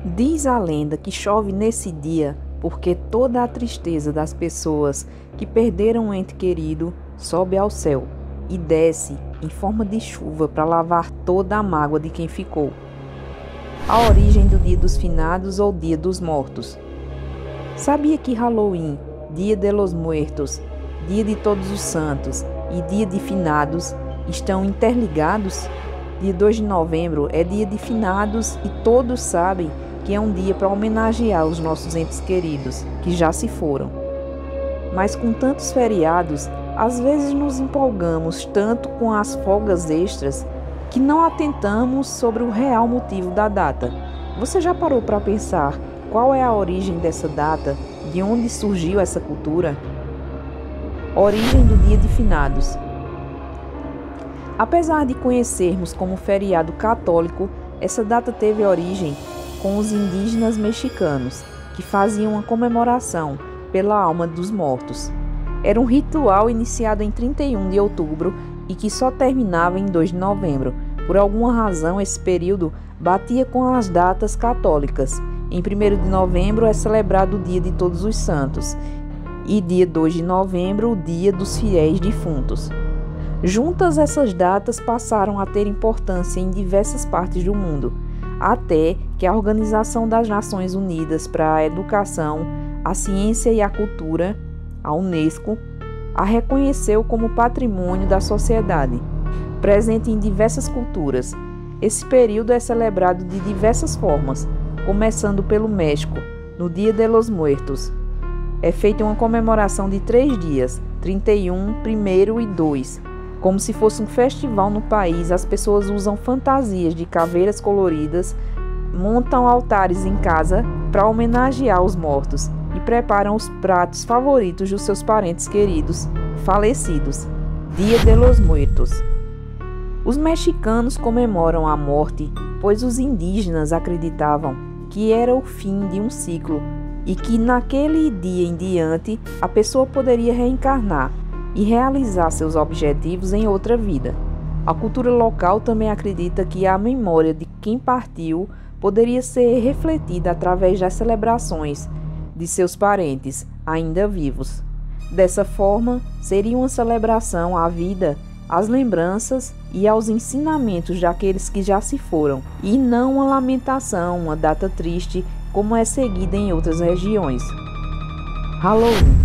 Diz a lenda que chove nesse dia porque toda a tristeza das pessoas que perderam um ente querido sobe ao céu e desce em forma de chuva para lavar toda a mágoa de quem ficou. A origem do Dia dos Finados ou Dia dos Mortos. Sabia que Halloween, Dia de los Muertos, Dia de Todos os Santos e Dia de Finados estão interligados? Dia 2 de novembro é Dia de Finados e todos sabem que é um dia para homenagear os nossos entes queridos, que já se foram. Mas com tantos feriados, às vezes nos empolgamos tanto com as folgas extras que não atentamos sobre o real motivo da data. Você já parou para pensar qual é a origem dessa data? De onde surgiu essa cultura? Origem do Dia de Finados. Apesar de conhecermos como feriado católico, essa data teve origem com os indígenas mexicanos, que faziam uma comemoração pela alma dos mortos. Era um ritual iniciado em 31 de outubro e que só terminava em 2 de novembro. Por alguma razão, esse período batia com as datas católicas. Em 1º de novembro é celebrado o Dia de Todos os Santos e dia 2 de novembro o Dia dos Fiéis Defuntos. Juntas, essas datas passaram a ter importância em diversas partes do mundo, até que a Organização das Nações Unidas para a Educação, a Ciência e a Cultura, a Unesco, a reconheceu como patrimônio da sociedade, presente em diversas culturas. Esse período é celebrado de diversas formas, começando pelo México, no Dia de los Muertos. É feita uma comemoração de 3 dias, 31, 1º e 2. Como se fosse um festival no país, as pessoas usam fantasias de caveiras coloridas, montam altares em casa para homenagear os mortos e preparam os pratos favoritos dos seus parentes queridos, falecidos. Dia de los Muertos. Os mexicanos comemoram a morte, pois os indígenas acreditavam que era o fim de um ciclo e que naquele dia em diante a pessoa poderia reencarnar e realizar seus objetivos em outra vida. A cultura local também acredita que a memória de quem partiu poderia ser refletida através das celebrações de seus parentes ainda vivos. Dessa forma, seria uma celebração à vida, às lembranças e aos ensinamentos daqueles que já se foram, e não uma lamentação, uma data triste, como é seguida em outras regiões. Halloween.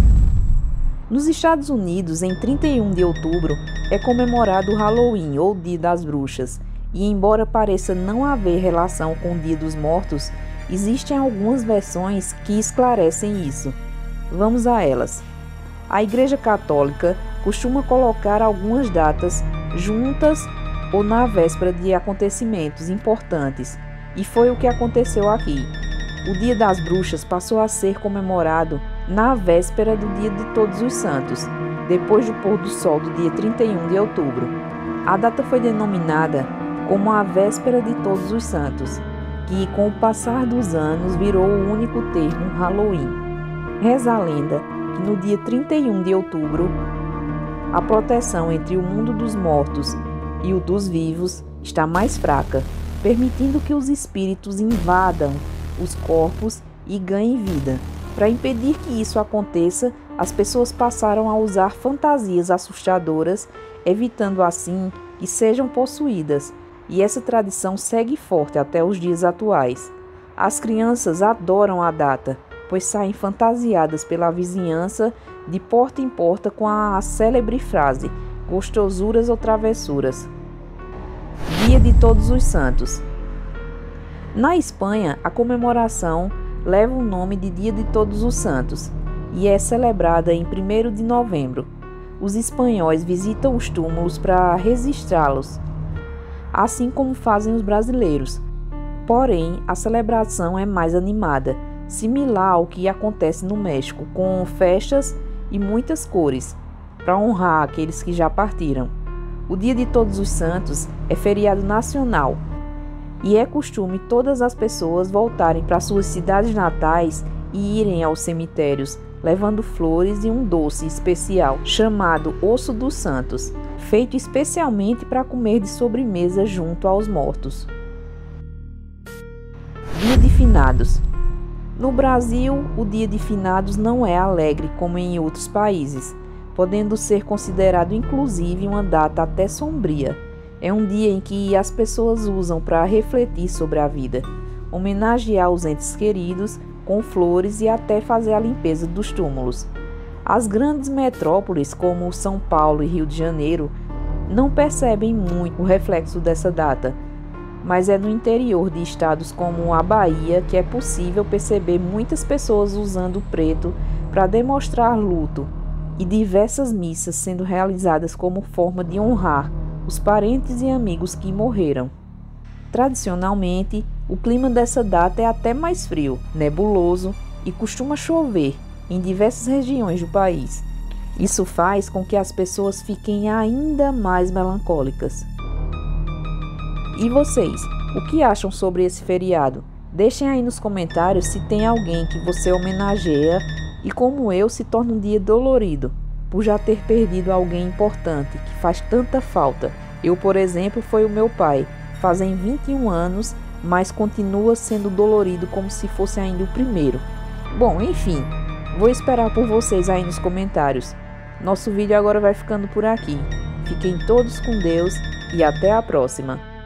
Nos Estados Unidos, em 31 de outubro, é comemorado o Halloween, ou Dia das Bruxas, e embora pareça não haver relação com o Dia dos Mortos, existem algumas versões que esclarecem isso. Vamos a elas. A Igreja Católica costuma colocar algumas datas juntas ou na véspera de acontecimentos importantes, e foi o que aconteceu aqui. O Dia das Bruxas passou a ser comemorado na véspera do Dia de Todos os Santos, depois do pôr do sol do dia 31 de outubro. A data foi denominada como a Véspera de Todos os Santos, que com o passar dos anos virou o único termo Halloween. Reza a lenda que no dia 31 de outubro, a proteção entre o mundo dos mortos e o dos vivos está mais fraca, permitindo que os espíritos invadam os corpos e ganhem vida. Para impedir que isso aconteça, as pessoas passaram a usar fantasias assustadoras, evitando assim que sejam possuídas, e essa tradição segue forte até os dias atuais. As crianças adoram a data, pois saem fantasiadas pela vizinhança de porta em porta com a célebre frase "gostosuras ou travessuras". Dia de Todos os Santos. Na Espanha, a comemoração leva o nome de Dia de Todos os Santos e é celebrada em 1º de novembro. Os espanhóis visitam os túmulos para registrá-los, assim como fazem os brasileiros. Porém, a celebração é mais animada, similar ao que acontece no México, com festas e muitas cores, para honrar aqueles que já partiram. O Dia de Todos os Santos é feriado nacional e é costume todas as pessoas voltarem para suas cidades natais e irem aos cemitérios, levando flores e um doce especial chamado Osso dos Santos, feito especialmente para comer de sobremesa junto aos mortos. Dia de Finados. No Brasil, o Dia de Finados não é alegre como em outros países, podendo ser considerado inclusive uma data até sombria. É um dia em que as pessoas usam para refletir sobre a vida, homenagear os entes queridos com flores e até fazer a limpeza dos túmulos. As grandes metrópoles como São Paulo e Rio de Janeiro não percebem muito o reflexo dessa data, mas é no interior de estados como a Bahia que é possível perceber muitas pessoas usando preto para demonstrar luto e diversas missas sendo realizadas como forma de honrar os parentes e amigos que morreram. Tradicionalmente, o clima dessa data é até mais frio, nebuloso e costuma chover em diversas regiões do país. Isso faz com que as pessoas fiquem ainda mais melancólicas. E vocês, o que acham sobre esse feriado? Deixem aí nos comentários se tem alguém que você homenageia e, como eu, se torna um dia dolorido por já ter perdido alguém importante que faz tanta falta. Eu, por exemplo, foi o meu pai. Fazem 21 anos, mas continua sendo dolorido como se fosse ainda o primeiro. Bom, enfim, vou esperar por vocês aí nos comentários. Nosso vídeo agora vai ficando por aqui. Fiquem todos com Deus e até a próxima.